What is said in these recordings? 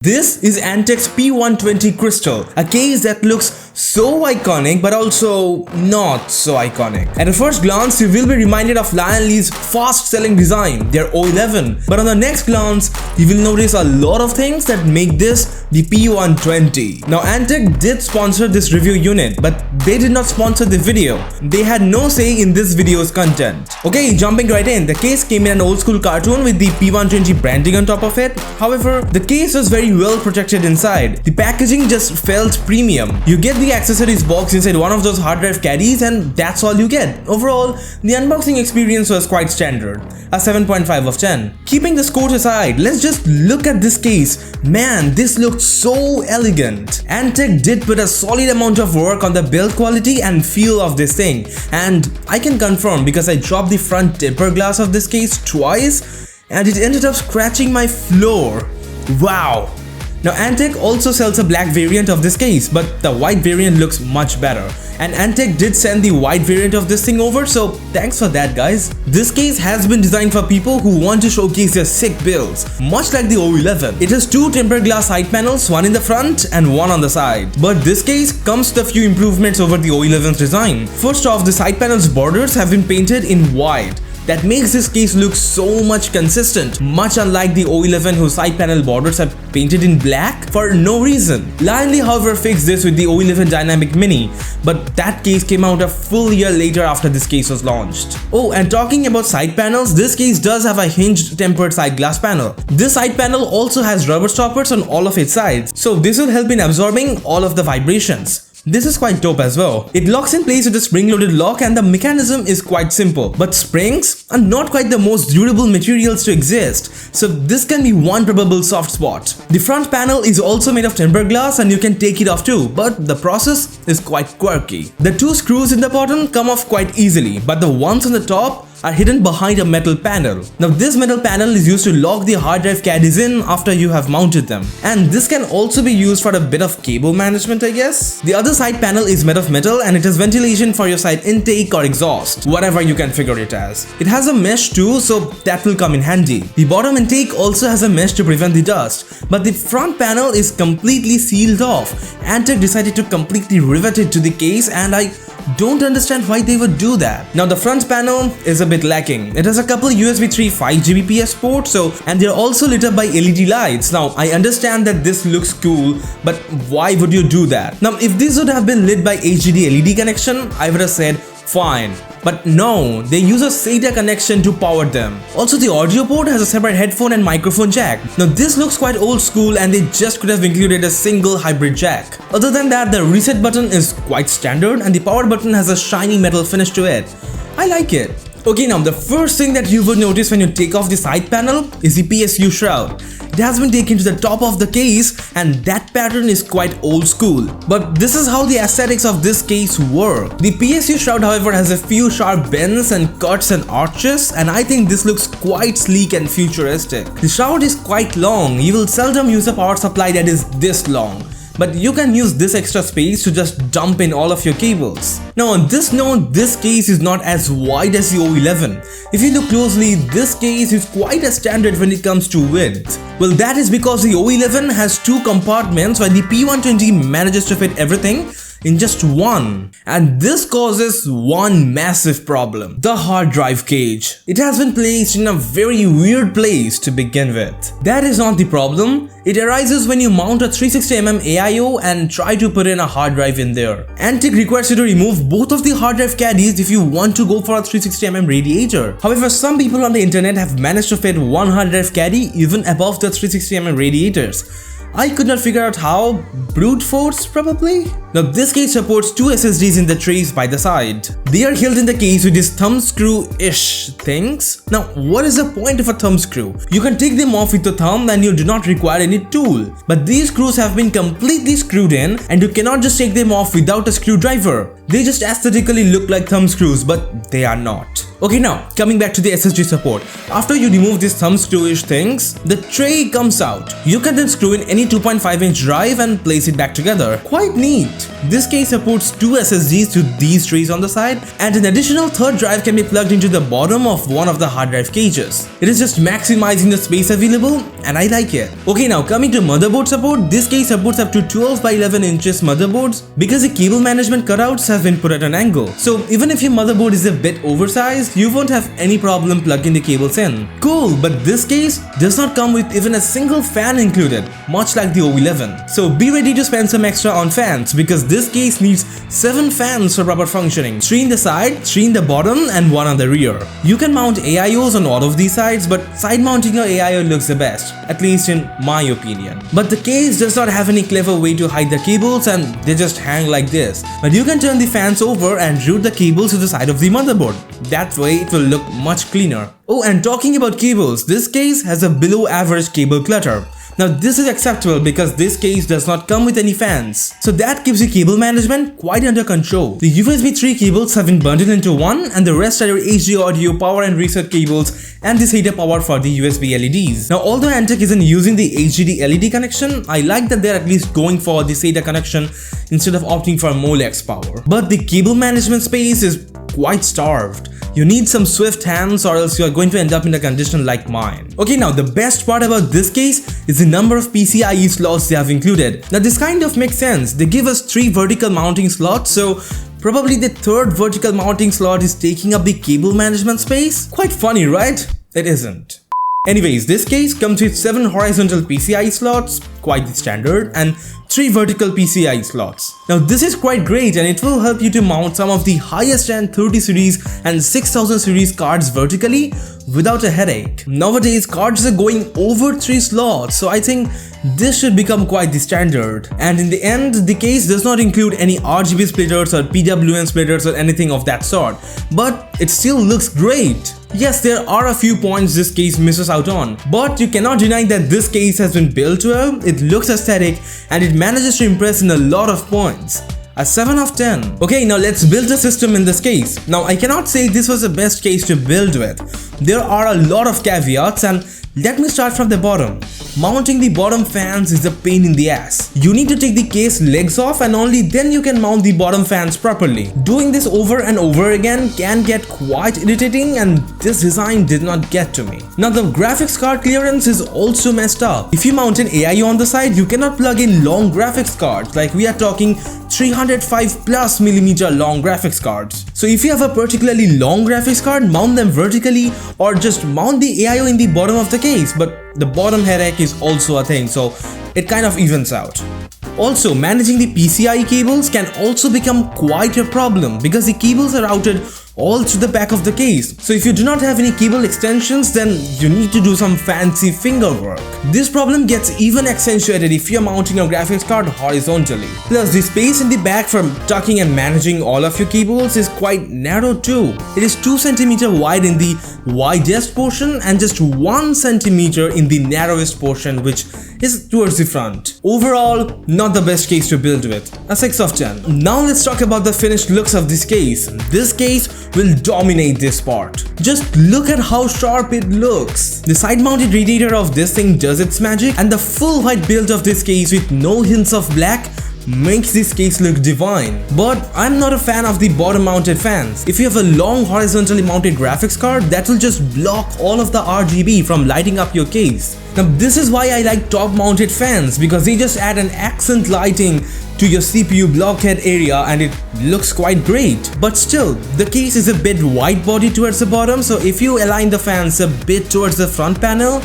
This is Antec's P120 Crystal, a case that looks so iconic but also not so iconic. At a first glance, you will be reminded of Lion Li's fast-selling design, their O11, but on the next glance, you will notice a lot of things that make this the P120. Now, Antec did sponsor this review unit, but they did not sponsor the video. They had no say in this video's content. Okay, jumping right in, the case came in an old-school cartoon with the P120 branding on top of it. However, the case was very well protected inside. The packaging just felt premium. You get the accessories box inside one of those hard drive caddies and that's all you get. Overall, the unboxing experience was quite standard, a 7.5 of 10. Keeping the scores aside, let's just look at this case. Man, this looked so elegant. Antec did put a solid amount of work on the build quality and feel of this thing, and I can confirm because I dropped the front tempered glass of this case twice and it ended up scratching my floor. Wow! Now, Antec also sells a black variant of this case, but the white variant looks much better. And Antec did send the white variant of this thing over, so thanks for that, guys. This case has been designed for people who want to showcase their sick builds, much like the O11. It has two tempered glass side panels, one in the front and one on the side. But this case comes with a few improvements over the O11's design. First off, the side panel's borders have been painted in white. That makes this case look so much consistent, much unlike the O11 whose side panel borders are painted in black for no reason. Lion Li, however, fixed this with the O11 Dynamic Mini, but that case came out a full year later after this case was launched. Oh, and talking about side panels, this case does have a hinged tempered side glass panel. This side panel also has rubber stoppers on all of its sides, so this will help in absorbing all of the vibrations. This is quite dope as well. It locks in place with a spring-loaded lock and the mechanism is quite simple. But springs are not quite the most durable materials to exist, so this can be one probable soft spot. The front panel is also made of tempered glass and you can take it off too, but the process is quite quirky. The two screws in the bottom come off quite easily, but the ones on the top are hidden behind a metal panel. Now, this metal panel is used to lock the hard drive caddies in after you have mounted them. And this can also be used for a bit of cable management, I guess. The other side panel is made of metal and it has ventilation for your side intake or exhaust, whatever you can figure it as. It has a mesh too, so that will come in handy. The bottom intake also has a mesh to prevent the dust, but the front panel is completely sealed off. Antec decided to completely rivet it to the case and I don't understand why they would do that. Now, the front panel is a bit lacking. It has a couple USB 3 5 Gbps ports, and they're also lit up by LED lights. Now, I understand that this looks cool, but why would you do that? Now, if this would have been lit by HDD LED connection, I would have said fine. But no, they use a SATA connection to power them. Also, the audio port has a separate headphone and microphone jack. Now, this looks quite old school and they just could have included a single hybrid jack. Other than that, the reset button is quite standard and the power button has a shiny metal finish to it. I like it. Okay, now the first thing that you will notice when you take off the side panel is the PSU shroud. It has been taken to the top of the case and that pattern is quite old school. But this is how the aesthetics of this case work. The PSU shroud, however, has a few sharp bends and cuts and arches, and I think this looks quite sleek and futuristic. The shroud is quite long. You will seldom use a power supply that is this long, but you can use this extra space to just dump in all of your cables. Now, on this note, this case is not as wide as the O11. If you look closely, this case is quite a standard when it comes to width. Well, that is because the O11 has two compartments while the P120 manages to fit everything in just one. And this causes one massive problem: the hard drive cage. It has been placed in a very weird place to begin with. That is not the problem. It arises when you mount a 360mm AIO and try to put in a hard drive in there. Antec requires you to remove both of the hard drive caddies if you want to go for a 360mm radiator. However, some people on the internet have managed to fit one hard drive caddy even above the 360mm radiators. I could not figure out how. Brute force, probably? Now, this case supports two SSDs in the trays by the side. They are held in the case with these thumb screw-ish things. Now, what is the point of a thumb screw? You can take them off with the thumb and you do not require any tool. But these screws have been completely screwed in and you cannot just take them off without a screwdriver. They just aesthetically look like thumb screws, but they are not. Okay, now coming back to the SSD support. After you remove these thumb screwish things, the tray comes out. You can then screw in any 2.5-inch drive and place it back together. Quite neat. This case supports 2 SSDs to these trays on the side, and an additional third drive can be plugged into the bottom of one of the hard drive cages. It is just maximizing the space available, and I like it. Okay, now coming to motherboard support, this case supports up to 12 by 11 inches motherboards because the cable management cutouts have been put at an angle. So even if your motherboard is a bit oversized, you won't have any problem plugging the cables in. Cool, but this case does not come with even a single fan included, much like the O11. So be ready to spend some extra on fans because this case needs 7 fans for proper functioning. 3 in the side, 3 in the bottom, and 1 on the rear. You can mount AIOs on all of these sides, but side mounting your AIO looks the best, at least in my opinion. But the case does not have any clever way to hide the cables and they just hang like this. But you can turn the fans over and route the cables to the side of the motherboard. That way it will look much cleaner. Oh, and talking about cables, this case has a below average cable clutter. Now this is acceptable because this case does not come with any fans. So that keeps your cable management quite under control. The USB 3 cables have been bundled into one and the rest are your HD audio, power and reset cables and the SATA power for the USB LEDs. Now although Antec isn't using the HDD LED connection, I like that they're at least going for the SATA connection instead of opting for Molex power. But the cable management space is quite starved. You need some swift hands or else you are going to end up in a condition like mine. Okay, now the best part about this case is the number of PCIe slots they have included. Now this kind of makes sense. They give us 3 vertical mounting slots, so probably the 3rd vertical mounting slot is taking up the cable management space. Quite funny, right? It isn't. Anyways, this case comes with 7 horizontal PCIe slots, quite the standard, and 3 vertical PCIe slots. Now this is quite great and it will help you to mount some of the highest end 30 series and 6000 series cards vertically without a headache. Nowadays cards are going over 3 slots, so I think this should become quite the standard. And in the end, the case does not include any RGB splitters or PWM splitters or anything of that sort, but it still looks great. Yes, there are a few points this case misses out on, but you cannot deny that this case has been built well, it looks aesthetic, and it manages to impress in a lot of points. A 7 of 10. Okay, now let's build a system in this case. Now I cannot say this was the best case to build with. There are a lot of caveats and let me start from the bottom. Mounting the bottom fans is a pain in the ass. You need to take the case legs off and only then you can mount the bottom fans properly. Doing this over and over again can get quite irritating and this design did not get to me. Now the graphics card clearance is also messed up. If you mount an AIO on the side, you cannot plug in long graphics cards, like we are talking 305+ long graphics cards. So if you have a particularly long graphics card, mount them vertically or just mount the AIO in the bottom of the case, but the bottom headache is also a thing, so it kind of evens out. Also, managing the PCIe cables can also become quite a problem because the cables are routed all through the back of the case. So if you do not have any cable extensions, then you need to do some fancy finger work. This problem gets even accentuated if you're mounting your graphics card horizontally. Plus, the space in the back for tucking and managing all of your cables is quite narrow too. It is 2 cm wide in the widest portion and just 1 cm in the narrowest portion, which is towards the front. Overall, not the best case to build with. A 6 of 10. Now let's talk about the finished looks of this case. This case will dominate this part. Just look at how sharp it looks. The side-mounted radiator of this thing does its magic, and the full white build of this case with no hints of black makes this case look divine. But I'm not a fan of the bottom mounted fans. If you have a long horizontally mounted graphics card, that will just block all of the RGB from lighting up your case. Now this is why I like top mounted fans, because they just add an accent lighting to your CPU blockhead area and it looks quite great. But still, the case is a bit wide body towards the bottom, so if you align the fans a bit towards the front panel,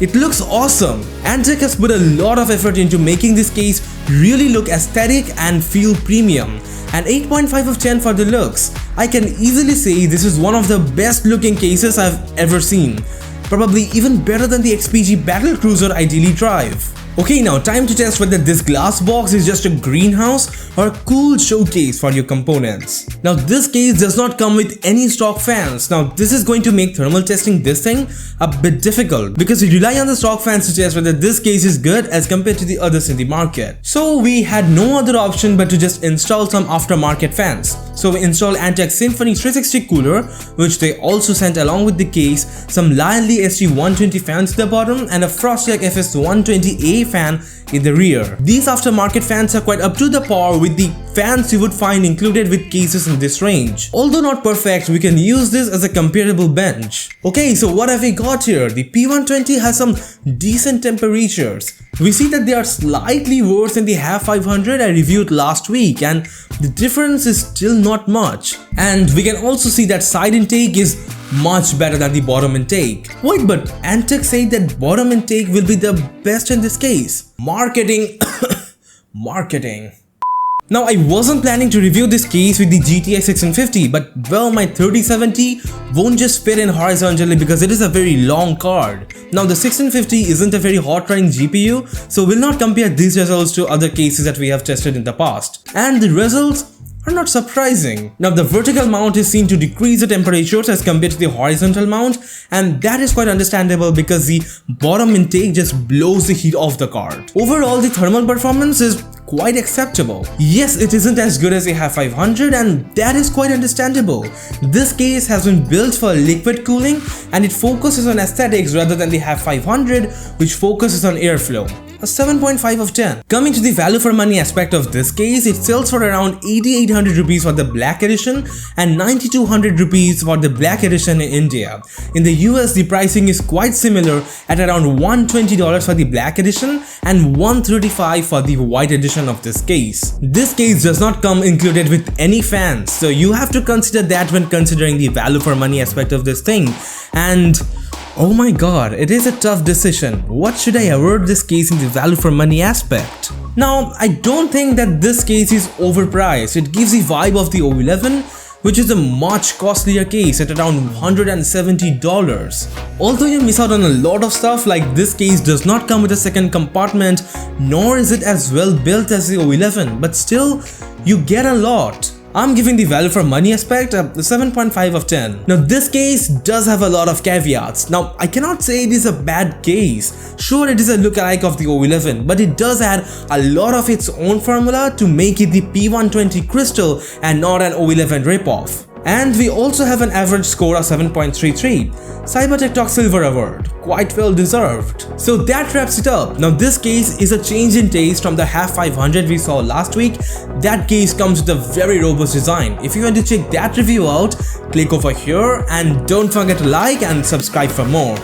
it looks awesome. Antec has put a lot of effort into making this case really look aesthetic and feel premium. And 8.5 of 10 for the looks. I can easily say this is one of the best looking cases I've ever seen. Probably even better than the XPG Battlecruiser I daily drive. Okay, now time to test whether this glass box is just a greenhouse or a cool showcase for your components. Now this case does not come with any stock fans. Now this is going to make thermal testing this thing a bit difficult because we rely on the stock fans to test whether this case is good as compared to the others in the market. So we had no other option but to just install some aftermarket fans. So we installed Antec Symphony 360 cooler, which they also sent along with the case, some Lion Lee SG120 fans at the bottom and a Frostyak FS120A fan in the rear. These aftermarket fans are quite up to the par with the fans you would find included with cases in this range. Although not perfect, we can use this as a comparable bench. Okay, so what have we got here? The P120 has some decent temperatures. We see that they are slightly worse than the HAV 500 I reviewed last week, and the difference is still not much. And we can also see that side intake is much better than the bottom intake. Wait, but Antec said that bottom intake will be the best in this case. Marketing. Marketing. Now I wasn't planning to review this case with the GTX 1650, but well, my 3070 won't just fit in horizontally because it is a very long card. Now the 1650 isn't a very hot running GPU, so we'll not compare these results to other cases that we have tested in the past. And the results are not surprising. Now the vertical mount is seen to decrease the temperatures as compared to the horizontal mount, and that is quite understandable because the bottom intake just blows the heat off the card. Overall, the thermal performance is quite acceptable. Yes, it isn't as good as the HAV 500, and that is quite understandable. This case has been built for liquid cooling and it focuses on aesthetics rather than the HAV 500, which focuses on airflow. A 7.5 of 10. Coming to the value for money aspect of this case, it sells for around 8800 rupees for the black edition and 9200 rupees for the black edition in India. In the US, the pricing is quite similar at around $120 for the black edition and $135 for the white edition of this case. This case does not come included with any fans, so you have to consider that when considering the value for money aspect of this thing. And oh my god, it is a tough decision. What should I award this case in the value for money aspect? Now, I don't think that this case is overpriced. It gives the vibe of the O11, which is a much costlier case at around $170. Although you miss out on a lot of stuff, like this case does not come with a second compartment, nor is it as well built as the O11, but still, you get a lot. I'm giving the value for money aspect a 7.5 of 10. Now this case does have a lot of caveats. Now I cannot say it is a bad case. Sure, it is a lookalike of the O11, but it does add a lot of its own formula to make it the P120 Crystal and not an O11 ripoff. And we also have an average score of 7.33. Cybertech Talk Silver Award. Quite well deserved. So that wraps it up. Now this case is a change in taste from the HAV 500 we saw last week. That case comes with a very robust design. If you want to check that review out, click over here and don't forget to like and subscribe for more.